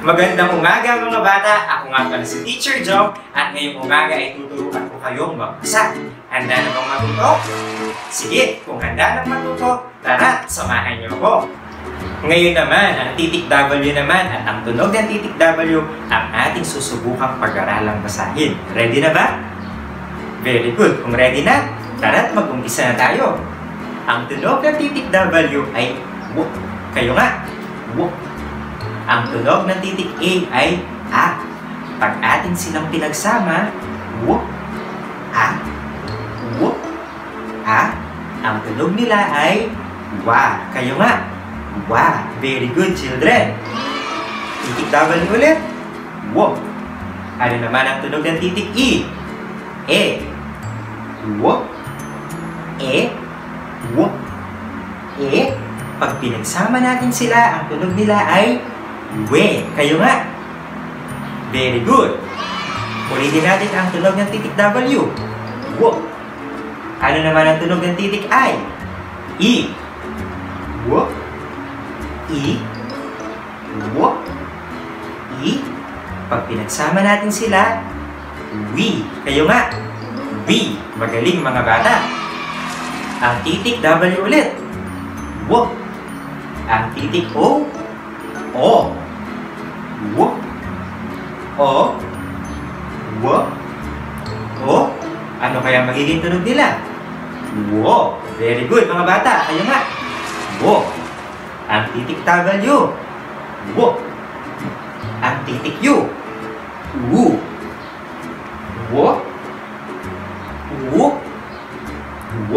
Magandang umaga mga bata! Ako nga pala si Teacher Joe at ngayong umaga ay tuturuan ko kayong magbasa. Handa na bang matuto? Sige, kung handa na matuto, tara, samahan niyo ako. Ngayon naman, ang titik W naman at ang tunog ng titik W ang ating susubukang pag-aralang basahin. Ready na ba? Very good! Kung ready na, tara't mag-umpisa na tayo. Ang tunog ng titik W ay W. Kayo nga, W. Ang tunog ng titik A ay A. Pag atin silang pinagsama, W, A, W, A. Ang tunog nila ay Wa. Kayo nga, Wa. Very good, children. Titik W ulit, W. Ano naman ang tunog ng titik E? E. W, E, W, E. Pag pinagsama natin sila, ang tunog nila ay We. Kayo nga. Very good. Ulitin natin ang tunog ng titik W. W. Ano naman ang tunog ng titik I? E. W. E. W. E. Pag pinagsama natin sila, We. Kayo nga. We. Magaling mga bata. Ang titik W ulit. W. Ang titik O. O. W. O. W. O. Ano kaya magiging tunog nila? W. Very good mga bata. Kayo nga. W. Ang titik W. W. Ang titik U. U. W. U. W.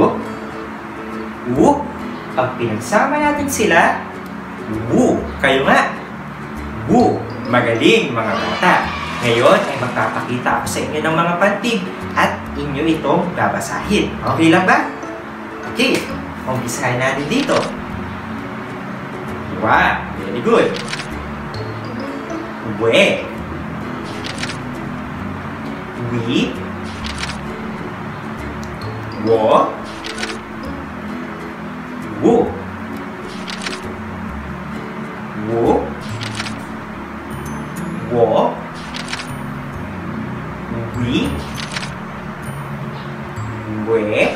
U. Pag pinagsama natin sila, W. Kayo nga. W. Magaling mga bata. Ngayon ay magpapakita ako sa inyo ng mga pantig at inyo itong babasahin. Okay lang ba? Okay. Umpisahin natin dito. Wow. Very good. We. We. Wo. Wo. Wo. Wo. We. We.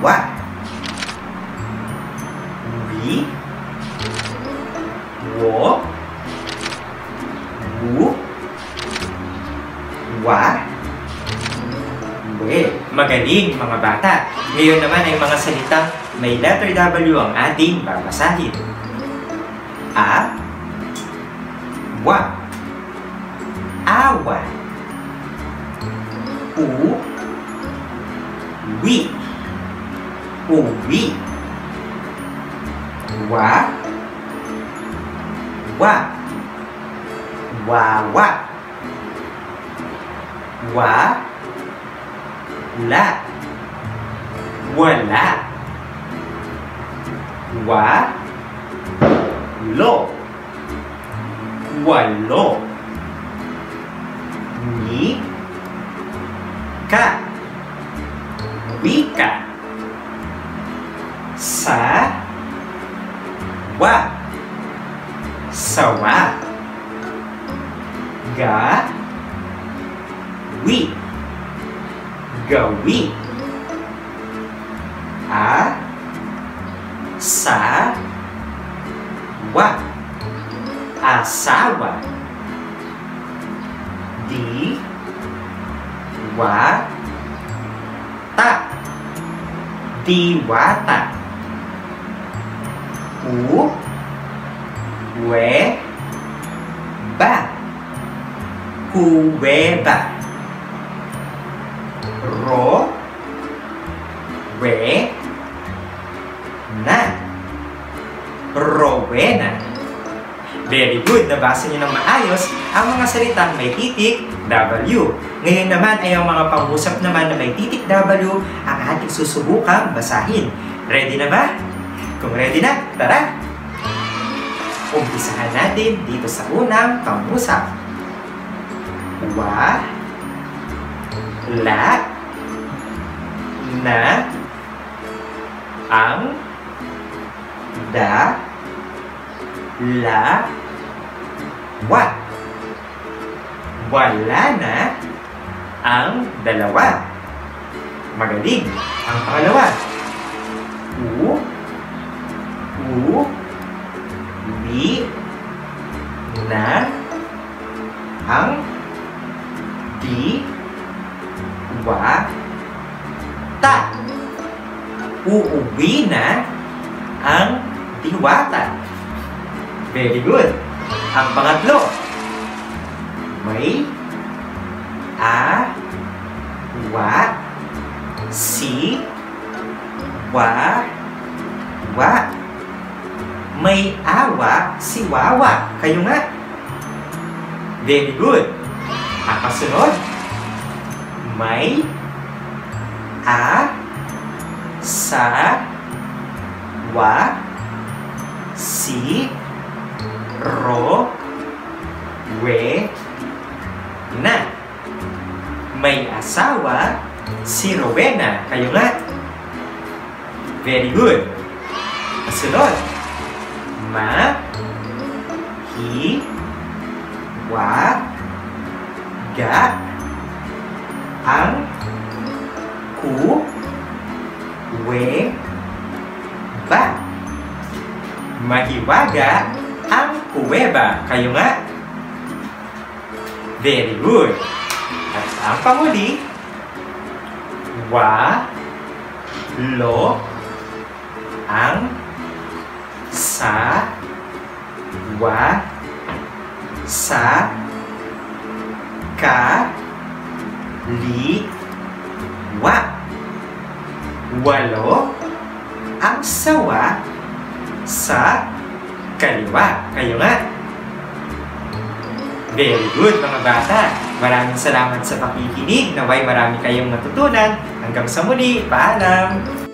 Wa. We. Wo. Wu. Wa. We. Magaling mga bata. Ngayon naman ay mga salitang may letter W ang ating babasahin. A. Wa. Awa. U. Wi. Uwi. Wa. Wa. Wawa. Wa. La. Wala. Wa. Lo. Walo. Ni. Ka. Wika. Sa. Wa. Sawa. Ga. Wi. Gawi. A. Sa. Wa. Asawa. Di. Wa. Ta. Diwata. U. We. Ba. Huweba. Ro. We. Na. Rowena. Very good! Nabasa niyo ng maayos ang mga salitang may titik W. Ngayon naman ay ang mga pangusap naman na may titik W ang ating susubukang basahin. Ready na ba? Kung ready na, tara! Umpisahan natin dito sa unang pangusap. Wa. La. Na. Ang. Da. La. wa. Wala na ang dalawa. Magaling. Ang pangalawa. Wi na ang di wa ta. Uuwi na ang diwata. Very good. Ang pangatlo. May wa si wa. May awa si Wawa. Kayo nga. Very good. Ang kasunod. May sa wa si we na. May asawa si Rowena. Kayo nga. Very good. Kasunod. Ga ang ba. Mahiwaga ang kuweba. Kayo nga. Very good. At ang panghuli, lo ang sa kaliwa. Walo ang sawa sa kaliwa. Kayo nga. Very good mga bata. Maraming salamat sa pakikinig. Naway marami kayong natutunan. Hanggang sa muli. Paalam!